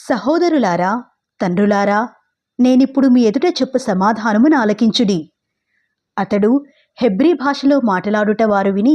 సహోదరులారా, తండ్రులారా, నేనిప్పుడు మీ ఎదుట చెప్పు సమాధానమును ఆలకించుడి. అతడు హెబ్రీ భాషలో మాటలాడుట వారు విని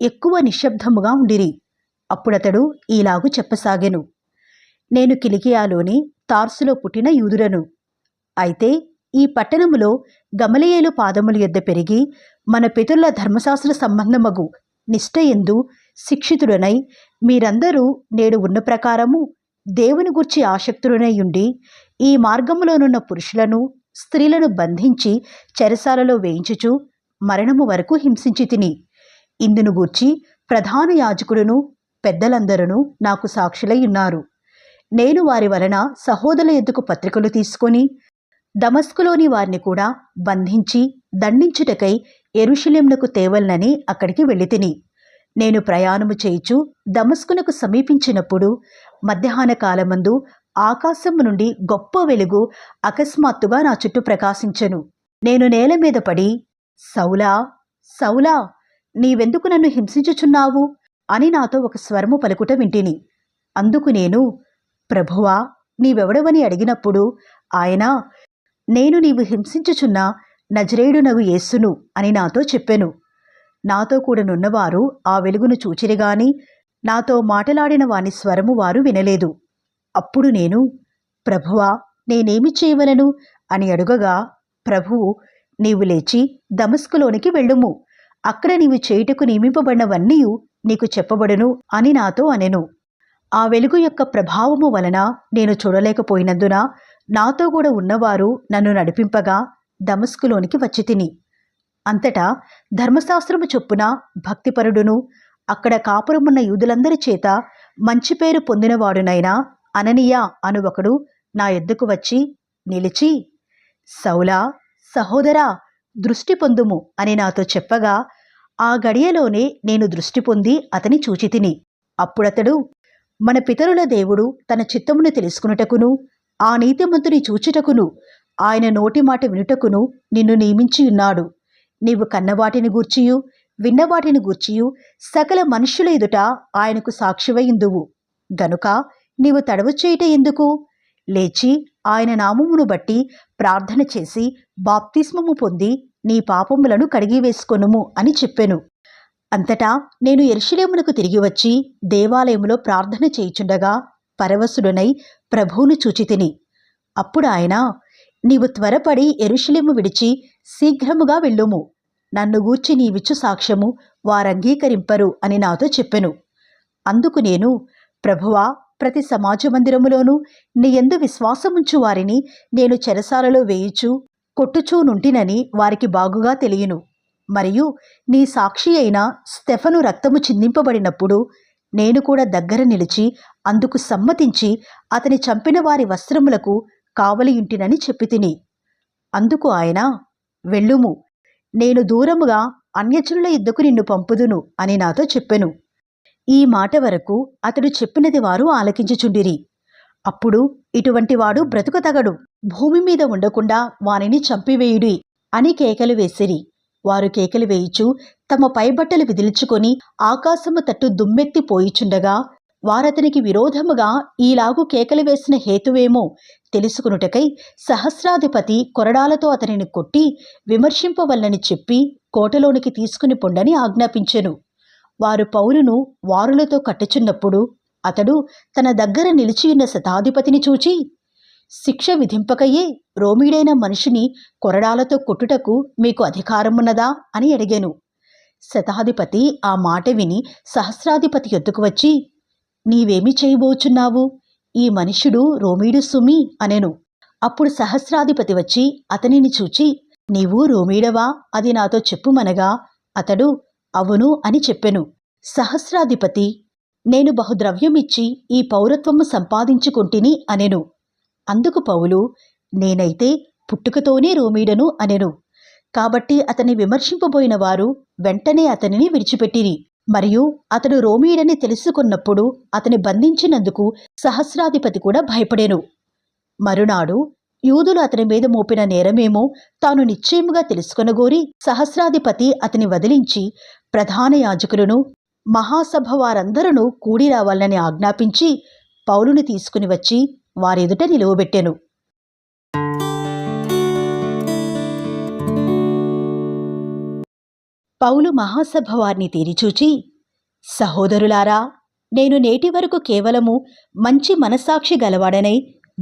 ఎక్కువ నిశ్శబ్దముగా ఉండిరి. అప్పుడతడు ఈలాగు చెప్పసాగెను. నేను కిలికియాలోని తార్సులో పుట్టిన యూదుడను. అయితే ఈ పట్టణములో గమలియేలు పాదముల యొద్ద పెరిగి మన పితరుల ధర్మశాస్త్ర సంబంధమగు నిష్ఠయందు శిక్షితుడనై మీరందరూ నేడు ఉన్న ప్రకారము దేవుని గూర్చి ఆసక్తుడనైయుండి ఈ మార్గములోనున్న పురుషులను స్త్రీలను బంధించి చెరసాలలో వేయించుచు మరణము వరకు హింసించి తిని. ఇందును గూర్చి ప్రధాన యాజకుడును పెద్దలందరూ నాకు సాక్షులై ఉన్నారు. నేను వారి వలన సహోదరుల ఎద్దుకు పత్రికలు తీసుకొని దమస్కులోని వారిని కూడా బంధించి దండించుటకై యెరూషలేమునకు తేవలనని అక్కడికి వెళ్ళితిని. నేను ప్రయాణము చేయుచు దమస్కునకు సమీపించినప్పుడు మధ్యాహ్న కాలమందు ఆకాశము నుండి గొప్ప వెలుగు అకస్మాత్తుగా నా చుట్టూ ప్రకాశించెను. నేను నేల మీద పడి, సౌలా, సౌలా, నీవెందుకు నన్ను హింసించుచున్నావు అని నాతో ఒక స్వరము పలుకుట వింటిని. అందుకు నేను, ప్రభువా, నీవెవడవని అడిగినప్పుడు ఆయన, నేను నీవు హింసించుచున్న నజరేయుడనగు యేసును అని నాతో చెప్పెను. నాతో కూడా నున్నవారు ఆ వెలుగును చూచిరిగాని నాతో మాటలాడిన వాని స్వరము వారు వినలేదు. అప్పుడు నేను, ప్రభువా, నేనేమి చేయవలను అని అడుగగా, ప్రభువు, నీవు లేచి దమస్కులోనికి వెళ్ళుము, అక్కడ నీవు చేయుటకు నియమింపబడినవన్నీ నీకు చెప్పబడును అని నాతో అనెను. ఆ వెలుగు యొక్క ప్రభావము వలన నేను చూడలేకపోయినందున నాతో కూడా ఉన్నవారు నన్ను నడిపింపగా దమస్కులోనికి వచ్చి తిని. అంతటా ధర్మశాస్త్రము చొప్పున భక్తిపరుడును అక్కడ కాపురమున్న యూదులందరి చేత మంచి పేరు పొందినవాడునైనా అననీయ అను ఒకడు నా ఎద్దుకు వచ్చి నిలిచి, సౌలా, సహోదరా, దృష్టి పొందుము అని నాతో చెప్పగా ఆ గడియలోనే నేను దృష్టి పొంది అతని చూచితిని. అప్పుడతడు, మన పితరుల దేవుడు తన చిత్తమును తెలుసుకునుటకును ఆ నీతిమంతుని చూచుటకును ఆయన నోటి మాట వినుటకును నిన్ను నియమించి ఉన్నాడు. నీవు కన్నవాటిని గూర్చియు విన్నవాటిని గూర్చియు సకల మనుష్యుల ఎదుట ఆయనకు సాక్షివైందువు గనుక నీవు తడవు చేయుట ఎందుకు? లేచి ఆయన నామమును బట్టి ప్రార్థన చేసి బాప్తిస్మము పొంది నీ పాపములను కడిగివేసుకొనుము అని చెప్పెను. అంతటా నేను యెరూషలేమునకు తిరిగి వచ్చి దేవాలయములో ప్రార్థన చేయుచుండగా పరవశుడనై ప్రభువును చూచితిని. అప్పుడు ఆయన, నీవు త్వరపడి యెరూషలేము విడిచి శీఘ్రముగా వెళ్ళుము, నన్ను గూర్చి నీవిచ్చు సాక్ష్యము వారంగీకరింపరు అని నాతో చెప్పెను. అందుకు నేను, ప్రభువా, ప్రతి సమాజ మందిరములోనూ నీ యందు విశ్వాసముంచు వారిని నేను చెరసాలలో వేయుచు కొట్టుచూనుంటినని వారికి బాగుగా తెలియను. మరియు నీ సాక్షి అయిన స్టెఫను రక్తము చిందింపబడినప్పుడు నేను కూడా దగ్గర నిలిచి అందుకు సమ్మతించి అతని చంపిన వారి వస్త్రములకు కావలియుంటినని చెప్పి తిని. అందుకు ఆయన, వెళ్ళుము, నేను దూరముగా అన్యజనుల యుద్ధకు నిన్ను పంపుదును అని నాతో చెప్పెను. ఈ మాట వరకు అతడు చెప్పినది వారు ఆలకించుచుండిరి. అప్పుడు, ఇటువంటి వాడు బ్రతుకతగడు, భూమి మీద ఉండకుండా వానిని చంపివేయుడి అని కేకలు వేసిరి. వారు కేకలు వేయుచు తమ పైబట్టలు విదిల్చుకొని ఆకాశము తట్టు దుమ్మెత్తి పోయిచుండగా వారతనికి విరోధముగా ఈలాగు కేకలు వేసిన హేతువేమో తెలుసుకునుటకై సహస్రాధిపతి కొరడాలతో అతనిని కొట్టి విమర్శింపవలనని చెప్పి కోటలోనికి తీసుకుని పొండని ఆజ్ఞాపించెను. వారు పౌలును వారులతో కట్టుచున్నప్పుడు అతడు తన దగ్గర నిలిచియున్న శతాధిపతిని చూచి, శిక్ష విధింపకయే రోమీడైన మనిషిని కొరడాలతో కొట్టుటకు మీకు అధికారమున్నదా అని అడిగాను. శతాధిపతి ఆ మాట విని సహస్రాధిపతి యొద్దకు వచ్చి, నీవేమి చేయబోచున్నావు? ఈ మనుష్యుడు రోమీడు సుమి అనెను. అప్పుడు సహస్రాధిపతి వచ్చి అతనిని చూచి, నీవు రోమీడవా? అది నాతో చెప్పుమనగా అతడు, అవును అని చెప్పెను. సహస్రాధిపతి, నేను బహుద్రవ్యమిచ్చి ఈ పౌరత్వము సంపాదించుకొంటిని అనెను. అందుకు పౌలు, నేనైతే పుట్టుకతోనే రోమీడను అనెను. కాబట్టి అతన్ని విమర్శింపబోయిన వారు వెంటనే అతనిని విడిచిపెట్టిరి. మరియు అతడు రోమీడని తెలుసుకున్నప్పుడు అతని బంధించినందుకు సహస్రాధిపతి కూడా భయపడెను. మరునాడు యూదులు అతని మీద మోపిన నేరమేమో తాను నిశ్చయముగా తెలుసుకొనగోరి సహస్రాధిపతి అతని వదిలించి ప్రధాన యాజకులను మహాసభ వారందరూ కూడి రావాలని ఆజ్ఞాపించి పౌలుని తీసుకుని వచ్చి వారెదుట నిలువబెట్టెను. పౌలు మహాసభ వారిని తీరిచూచి, సహోదరులారా, నేను నేటి వరకు కేవలము మంచి మనస్సాక్షి గలవాడనై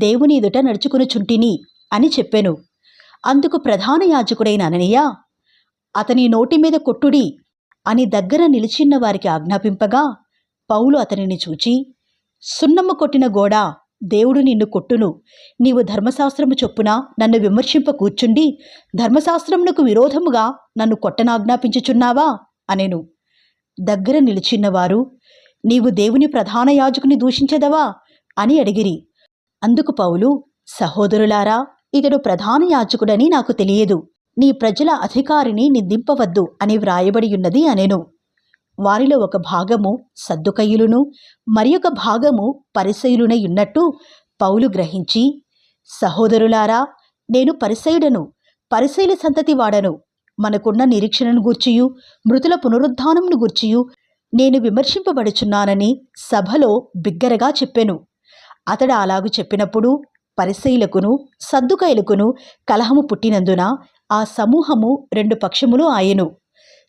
దేవుని ఎదుట నడుచుకునుచుంటిని అని చెప్పెను. అందుకు ప్రధాన యాజకుడైన అననీయ, అతని నోటి మీద కొట్టుడి అని దగ్గర నిలిచిన్న వారికి ఆజ్ఞాపింపగా, పౌలు అతనిని చూచి, సున్నము కొట్టిన గోడ, దేవుడు నిన్ను కొట్టును. నీవు ధర్మశాస్త్రము చొప్పున నన్ను విమర్శింప కూర్చుండి ధర్మశాస్త్రమునకు విరోధముగా నన్ను కొట్టనాజ్ఞాపించుచున్నావా అనెను. దగ్గర నిలిచిన్నవారు, నీవు దేవుని ప్రధాన యాజకుని దూషించదవా అని అడిగిరి. అందుకు పౌలు, సహోదరులారా, ఇతడు ప్రధాన యాజకుడని నాకు తెలియదు. నీ ప్రజల అధికారిని నిందింపవద్దు అని వ్రాయబడియున్నది అనెను. వారిలో ఒక భాగము సద్దుకయ్యులును మరి ఒక భాగము పరిసయ్యులునై ఉన్నట్టు పౌలు గ్రహించి, సహోదరులారా, నేను పరిసయ్యుడను, పరిసయ్యుల సంతతి వాడను. మనకున్న నిరీక్షణను గూర్చియు మృతుల పునరుద్ధానమును గూర్చియు నేను విమర్శింపబడుచున్నానని సభలో బిగ్గరగా చెప్పెను. అతడు అలాగు చెప్పినప్పుడు పరిసయ్యులకును సద్దుకయ్యులకును కలహము పుట్టినందున ఆ సమూహము 2 పక్షములు ఆయెను.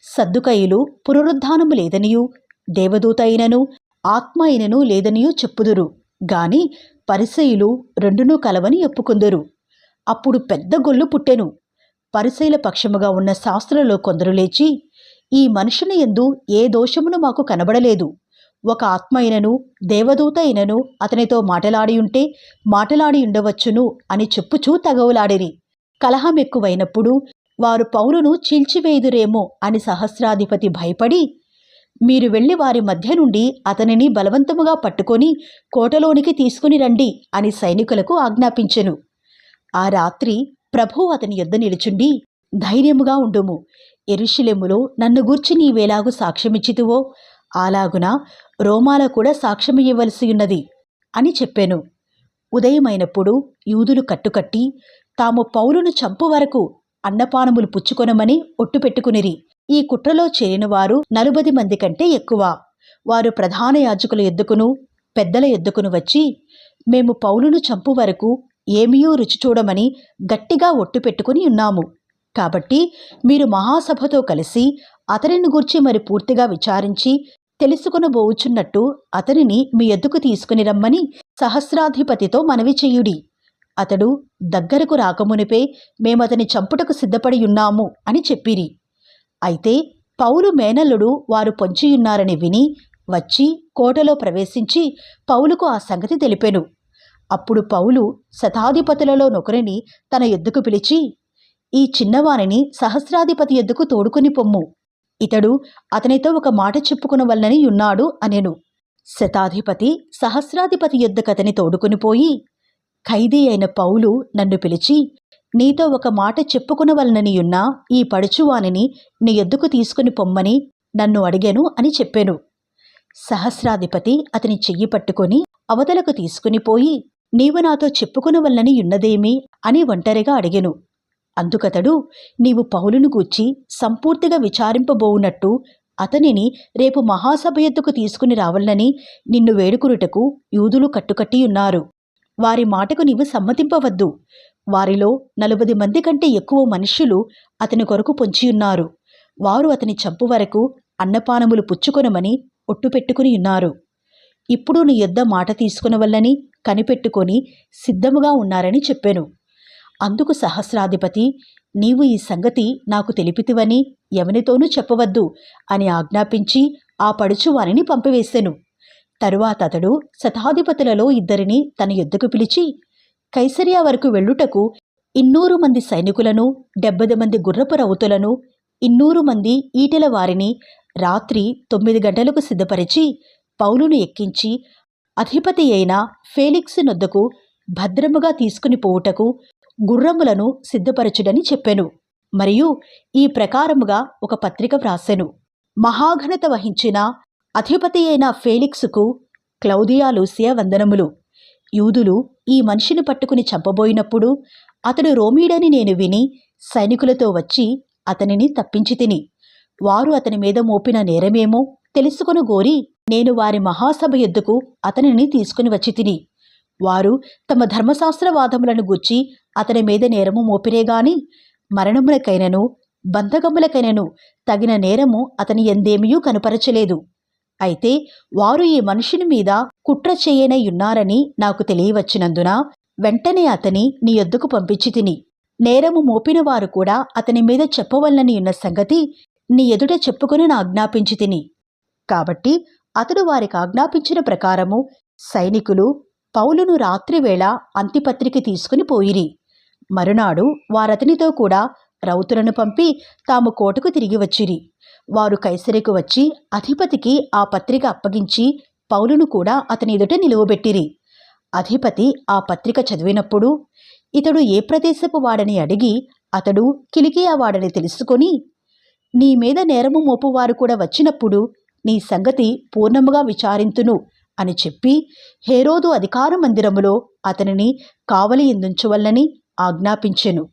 సద్దుకయ్యులు పునరుద్ధానము లేదనియూ దేవదూత అయినను ఆత్మ అయినను లేదనియూ చెప్పుదురు గాని పరిసయ్యులు రెండునూ కలవని ఒప్పుకుందురు. అప్పుడు పెద్ద గొల్లు పుట్టెను. పరిసయ్యుల పక్షముగా ఉన్న శాస్త్రులలో కొందరు లేచి, ఈ మనుషుని యందు ఏ దోషమును మాకు కనబడలేదు. ఒక ఆత్మ అయినను దేవదూత అయినను అతనితో మాటలాడియుంటే మాటలాడి ఉండవచ్చును అని చెప్పుచూ తగవులాడిరి. కలహం ఎక్కువైనప్పుడు వారు పౌలును చీల్చివేయుదురేమో అని సహస్రాధిపతి భయపడి, మీరు వెళ్ళి వారి మధ్య నుండి అతనిని బలవంతముగా పట్టుకొని కోటలోనికి తీసుకుని రండి అని సైనికులకు ఆజ్ఞాపించెను. ఆ రాత్రి ప్రభువు అతని యొద్ద నిలుచుండి, ధైర్యముగా ఉండుము, యెరూషలేములో నన్ను గూర్చి నీవేలాగు సాక్ష్యమిచ్చితివో అలాగున రోమాలో కూడా సాక్ష్యమియ్యవలసి ఉన్నది అని చెప్పెను. ఉదయమైనప్పుడు యూదులు కట్టుకట్టి తాము పౌలును చంపు వరకు అన్నపానములు పుచ్చుకొనమని ఒట్టు పెట్టుకునిరి. ఈ కుట్రలో చేరిన వారు 40 మంది కంటే ఎక్కువ. వారు ప్రధాన యాజకుల యొద్దకును పెద్దల యొద్దకును వచ్చి, మేము పౌలును చంపు వరకు ఏమీయూ రుచి చూడమని గట్టిగా ఒట్టు పెట్టుకుని ఉన్నాము. కాబట్టి మీరు మహాసభతో కలిసి అతనిని గూర్చి మరి పూర్తిగా విచారించి తెలుసుకొనబోవుచున్నట్టు అతనిని మీ యొద్దకు తీసుకుని రమ్మని సహస్రాధిపతితో మనవి చెయ్యుడి. అతడు దగ్గరకు రాకమునిపే మేమతని చంపుటకు సిద్ధపడి ఉన్నాము అని చెప్పిరి. అయితే పౌలు మేనల్లుడు వారు పొంచియున్నారని విని వచ్చి కోటలో ప్రవేశించి పౌలుకు ఆ సంగతి తెలిపెను. అప్పుడు పౌలు శతాధిపతులలో నొకరిని తన యొద్దకు పిలిచి, ఈ చిన్నవానిని సహస్రాధిపతి యొద్దకు తోడుకుని పొమ్ము, ఇతడు అతనితో ఒక మాట చెప్పుకునవలనని ఉన్నాడు అనెను. శతాధిపతి సహస్రాధిపతి యొద్దకతని తోడుకునిపోయి, ఖైదీ అయిన పౌలు నన్ను పిలిచి, నీతో ఒక మాట చెప్పుకునవలననియున్నా ఈ పడుచువానిని నీ యొద్దకు తీసుకుని పొమ్మని నన్ను అడిగెను అని చెప్పెను. సహస్రాధిపతి అతని చెయ్యి పట్టుకొని అవతలకు తీసుకునిపోయి, నీవు నాతో చెప్పుకునవలనని యున్నదేమి అని ఒంటరిగా అడిగెను. అందుకతడు, నీవు పౌలును గూర్చి సంపూర్తిగా విచారింపబోవునట్టు అతనిని రేపు మహాసభ యొద్దకు తీసుకుని రావాలని నిన్ను వేడుకురుటకు యూదులు కట్టుకట్టియున్నారు. వారి మాటకు నీవు సమ్మతింపవద్దు. వారిలో 40 మంది కంటే ఎక్కువ మనుష్యులు అతని కొరకు పొంచియున్నారు. వారు అతని చంపు వరకు అన్నపానములు పుచ్చుకొనమని ఒట్టు పెట్టుకుని ఉన్నారు. ఇప్పుడు నీ యొద్ద మాట తీసుకునవల్లని కనిపెట్టుకొని సిద్ధముగా ఉన్నారని చెప్పెను. అందుకు సహస్రాధిపతి, నీవు ఈ సంగతి నాకు తెలిపితివని ఎవనితోనూ చెప్పవద్దు అని ఆజ్ఞాపించి ఆ పడుచువానిని పంపివేసెను. తరువాత అతడు శతాధిపతులలో 2 తన యొద్దకు పిలిచి, కైసరియా వరకు వెళ్ళుటకు 200 మంది సైనికులను 70 మంది గుర్రపు రౌతులను 200 మంది ఈటెల వారిని రాత్రి 9 గంటలకు సిద్ధపరిచి పౌలును ఎక్కించి అధిపతి అయిన ఫేలిక్సు నొద్దకు భద్రముగా తీసుకుని పోవుటకు గుర్రములను సిద్ధపరచుడని చెప్పెను. మరియు ఈ ప్రకారముగా ఒక పత్రిక వ్రాసెను. మహాఘనత వహించిన అధిపతి అయిన ఫేలిక్సుకు క్లౌదియా లూసియా వందనములు. యూదులు ఈ మనిషిని పట్టుకుని చంపబోయినప్పుడు అతడు రోమీడని నేను విని సైనికులతో వచ్చి అతనిని తప్పించి తిని, వారు అతని మీద మోపిన నేరమేమో తెలుసుకొను గోరి నేను వారి మహాసభ యొద్దకు అతనిని తీసుకుని వచ్చి తిని, వారు తమ ధర్మశాస్త్రవాదములను గూర్చి అతని మీద నేరము మోపిరేగాని మరణములకైనను బంధకములకైనను తగిన నేరము అతని ఎందేమియూ కనుపరచలేదు. అయితే వారు ఈ మనుషుని మీద కుట్ర చేయనయ్యున్నారని నాకు తెలియవచ్చినందున వెంటనే అతని నీ యొద్దకు పంపించి తిని, నేరము మోపిన వారు కూడా అతని మీద చెప్పవలనని ఉన్న సంగతి నీ ఎదుట చెప్పుకుని ఆజ్ఞాపించి తిని. కాబట్టి అతడు వారికి ఆజ్ఞాపించిన ప్రకారము సైనికులు పౌలును రాత్రివేళ అంతిపత్రికి తీసుకుని పోయిరి. మరునాడు వారతనితో కూడా రౌతులను పంపి తాము కోటకు తిరిగి వచ్చిరి. వారు కైసరికి వచ్చి అధిపతికి ఆ పత్రిక అప్పగించి పౌలును కూడా అతని ఎదుట నిలువబెట్టిరి. అధిపతి ఆ పత్రిక చదివినప్పుడు ఇతడు ఏ ప్రదేశపు వాడని అడిగి అతడు కిలికియా వాడని తెలుసుకొని, నీ మీద నేరము మోపువారు కూడా వచ్చినప్పుడు నీ సంగతి పూర్ణముగా విచారింతును అని చెప్పి హేరోదు అధికార మందిరములో అతనిని కావలి ఎందుంచవల్లని ఆజ్ఞాపించెను.